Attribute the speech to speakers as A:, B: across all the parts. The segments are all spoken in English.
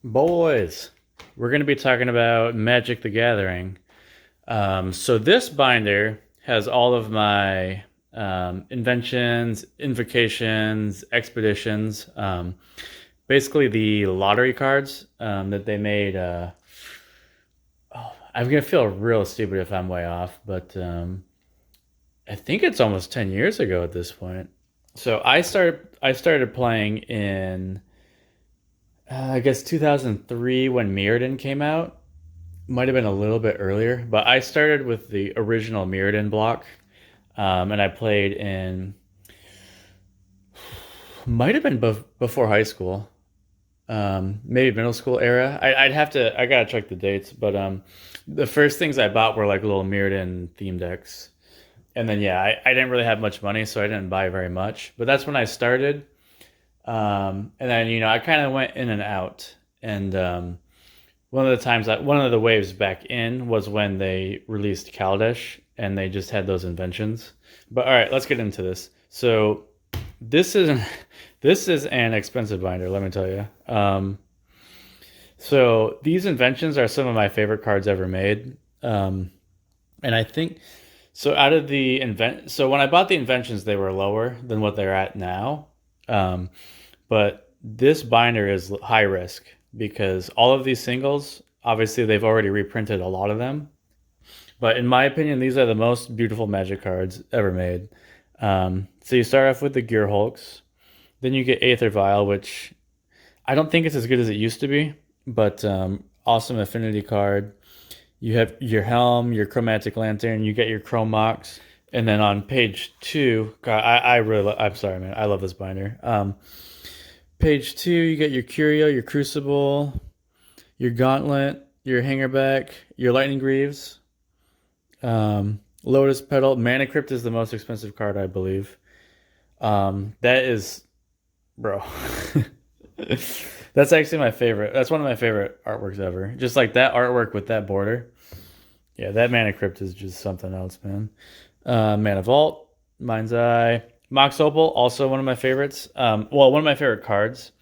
A: Boys, we're going to be talking about Magic the Gathering. So this binder has all of my inventions, invocations, expeditions, basically the lottery cards that they made. I'm going to feel real stupid if I'm way off, but I think it's almost 10 years ago at this point. So I started playing in I guess 2003 when Mirrodin came out. Might have been a little bit earlier, but I started with the original Mirrodin block, and I played in might have been before high school, maybe middle school era. I'd have to I gotta check the dates, but the first things I bought were like little Mirrodin theme decks, and then yeah, I didn't really have much money, so I didn't buy very much. But that's when I started, and then I kind of went in and out, and one of the waves back in was when they released Kaladesh and they just had those inventions. But all right, let's get into this. So this is an, this is an expensive binder, let me tell you. So these inventions are some of my favorite cards ever made. And I think so out of the so when I bought the inventions, they were lower than what they're at now. Um, but this binder is high risk because all of these singles, obviously, they've already reprinted a lot of them. But in my opinion, these are the most beautiful Magic cards ever made. So you start off with the Gear Hulks, then you get Aether Vial, which I don't think it's as good as it used to be, but awesome affinity card. You have your Helm, your Chromatic Lantern, you get your Chrome Mox, and then on page two, God, I really, I'm sorry, man, I love this binder. Page two, you get your Curio, your Crucible, your Gauntlet, your Hangerback, your Lightning Greaves, Lotus Petal. Mana Crypt is the most expensive card, I believe. That is, bro. That's actually my favorite. That's one of my favorite artworks ever. Just like that artwork with that border. Yeah, that Mana Crypt is just something else, man. Mana Vault, Mind's Eye, Mox Opal, also one of my favorites. Well, one of my favorite cards.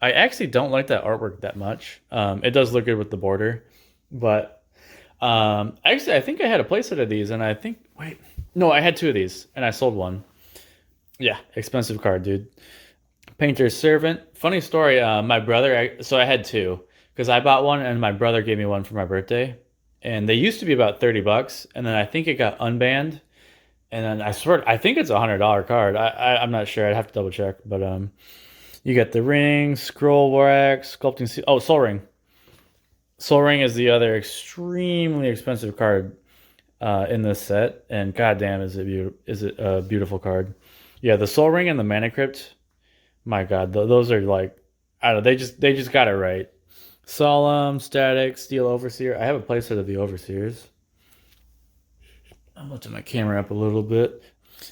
A: I actually don't like that artwork that much. It does look good with the border, but actually, I think I had a playset of these, and I think wait, no, I had two of these, and I sold one. Yeah, expensive card, dude. Painter's Servant. Funny story. My brother. So I had two because I bought one, and my brother gave me one for my birthday, and they used to be about $30, and then I think it got unbanned, and then I swear I think it's $100 card. I'm not sure. I'd have to double check, but you get the ring, scroll wax, sculpting seal. Oh, Soul Ring. Soul Ring is the other extremely expensive card in this set, and goddamn, is it a beautiful card? Yeah, the Soul Ring and the Mana Crypt. My God, those are like, I don't know. They just got it right. Solemn, Static, Steel Overseer. I have a playset of the Overseers. I'm lifting my camera up a little bit.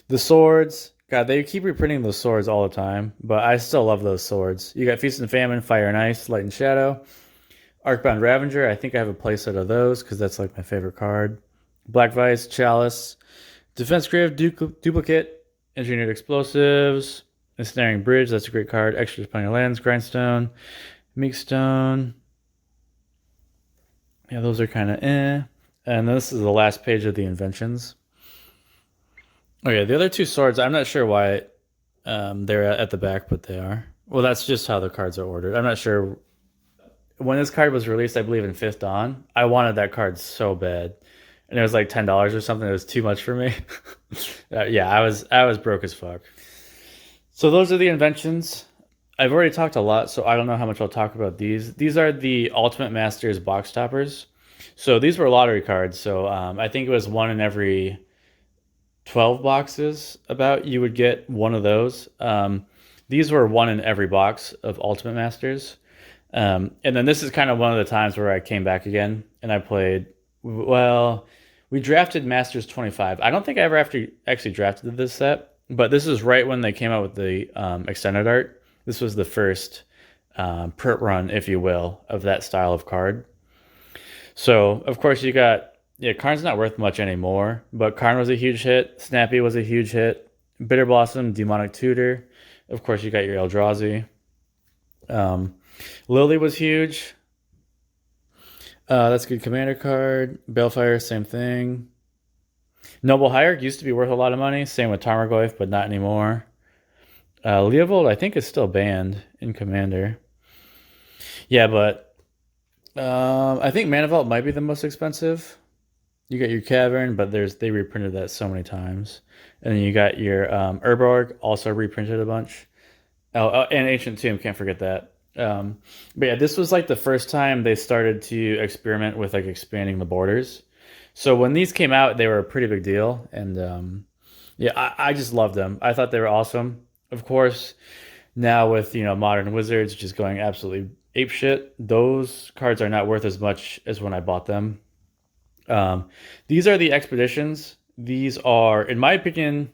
A: The swords. God, they keep reprinting those swords all the time, but I still love those swords. You got Feast and Famine, Fire and Ice, Light and Shadow. Arcbound Ravager. I think I have a playset of those because that's like my favorite card. Black Vice, Chalice, Defense Grave, Duplicate, Engineered Explosives, Ensnaring Bridge. That's a great card. Extras upon your lands, Grindstone, Meekstone. Yeah, those are kind of eh. And this is the last page of the inventions. Oh yeah, the other two swords. I'm not sure why they're at the back, but they are. Well, that's just how the cards are ordered. I'm not sure when this card was released. I believe in Fifth Dawn. I wanted that card so bad, and it was like $10 or something. It was too much for me. Yeah, I was broke as fuck. So those are the inventions. I've already talked a lot, so I don't know how much I'll talk about these. These are the Ultimate Masters box toppers. So these were lottery cards. So I think it was one in every 12 boxes about you would get one of those. These were one in every box of Ultimate Masters. And then this is kind of one of the times where I came back again and I played. Well, we drafted Masters 25. I don't think I ever actually drafted this set, but this is right when they came out with the extended art. This was the first print run, if you will, of that style of card. So, of course, you got, yeah, Karn's not worth much anymore, but Karn was a huge hit. Snappy was a huge hit. Bitter Blossom, Demonic Tutor. Of course, you got your Eldrazi. Lily was huge. That's a good commander card. Balefire, same thing. Noble Hierarch used to be worth a lot of money. Same with Tarmogoyf, but not anymore. Leovold, I think, is still banned in Commander. Yeah, but I think Mana Vault might be the most expensive. You got your Cavern, but they reprinted that so many times. And then you got your Urborg, also reprinted a bunch. And Ancient Tomb, can't forget that. But yeah, this was like the first time they started to experiment with like expanding the borders. So when these came out, they were a pretty big deal. And yeah, I just loved them. I thought they were awesome. Of course, now with modern Wizards just going absolutely ape shit, those cards are not worth as much as when I bought them. These are the expeditions. These are, in my opinion,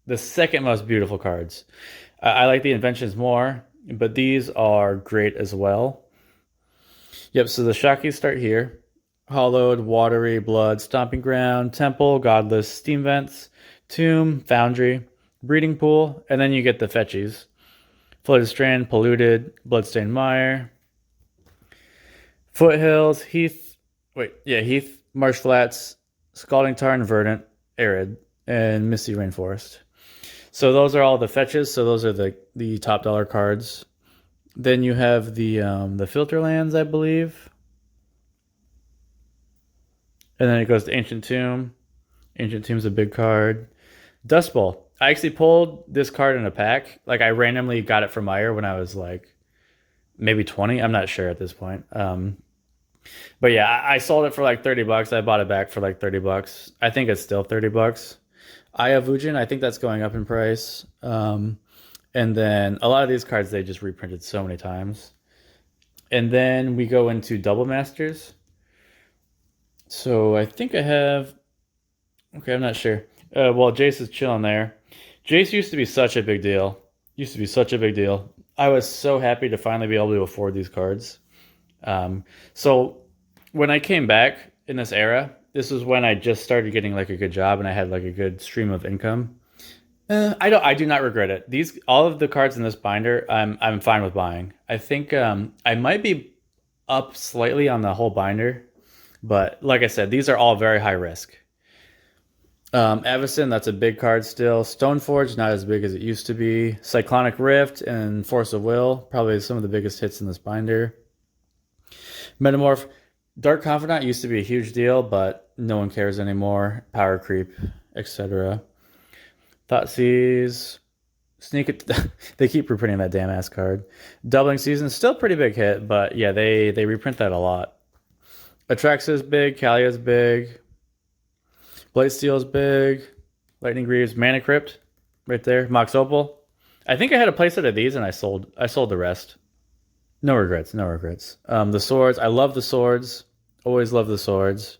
A: the second most beautiful cards. I like the inventions more, but these are great as well. Yep, so the Shakis start here. Hollowed, Watery, Blood, Stomping Ground, Temple, Godless, Steam Vents, Tomb, Foundry, Breeding Pool, and then you get the fetchies. Flooded Strand, Polluted, Bloodstained Mire, Foothills, Heath, Marsh Flats, Scalding Tarn, Verdant, Arid, and Misty Rainforest. So those are all the fetches. So those are the top dollar cards. Then you have the filter lands, I believe. And then it goes to Ancient Tomb. Ancient Tomb's a big card. Dust Bowl. I actually pulled this card in a pack. Like I randomly got it from Meyer when I was like maybe 20. I'm not sure at this point. But yeah, I sold it for like $30. I bought it back for like $30. I think it's still $30. Aya Vujin, I think that's going up in price. And then a lot of these cards, they just reprinted so many times. And then we go into Double Masters. So I think I have... Okay, I'm not sure. Well, Jace is chilling there. Jace used to be such a big deal. I was so happy to finally be able to afford these cards. So when I came back in this era, this was when I just started getting like a good job and I had like a good stream of income. I do not regret it. All of the cards in this binder, I'm fine with buying. I think I might be up slightly on the whole binder, but like I said, these are all very high risk. Avacyn, that's a big card still. Stoneforge, not as big as it used to be. Cyclonic Rift and Force of Will, probably some of the biggest hits in this binder. Metamorph, Dark Confidant used to be a huge deal, but no one cares anymore. Power Creep, etc. Thoughtseize, Sneak It. They keep reprinting that damn ass card. Doubling Season, still pretty big hit, but yeah, they reprint that a lot. Atraxa's big, Kalia's big. Blightsteel's big. Lightning Greaves, Mana Crypt, right there. Mox Opal. I think I had a playset of these and I sold the rest. No regrets. The swords. I love the swords. Always love the swords.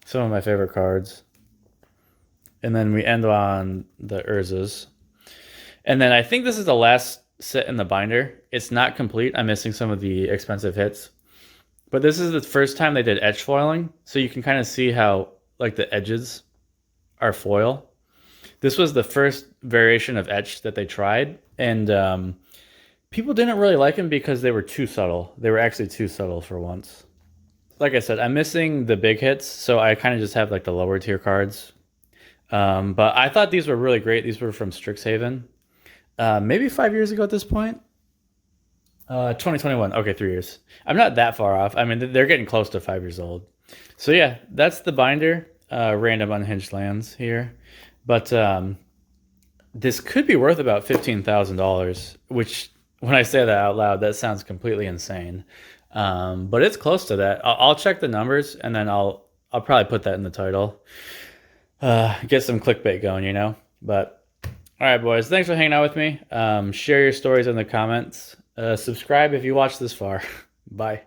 A: Some of my favorite cards. And then we end on the Urzas. And then I think this is the last set in the binder. It's not complete. I'm missing some of the expensive hits. But this is the first time they did edge foiling. So you can kind of see how like the edges are foil. This was the first variation of etched that they tried. And people didn't really like them because they were too subtle. They were actually too subtle for once. Like I said, I'm missing the big hits, so I kind of just have like the lower tier cards. But I thought these were really great. These were from Strixhaven. Maybe 5 years ago at this point. 2021. Okay, 3 years. I'm not that far off. I mean, they're getting close to 5 years old. So yeah, that's the binder. Random unhinged lands here. But this could be worth about $15,000, which when I say that out loud, that sounds completely insane. But it's close to that. I'll check the numbers and then I'll probably put that in the title. Get some clickbait going, But all right, boys, thanks for hanging out with me. Share your stories in the comments. Subscribe if you watched this far. Bye.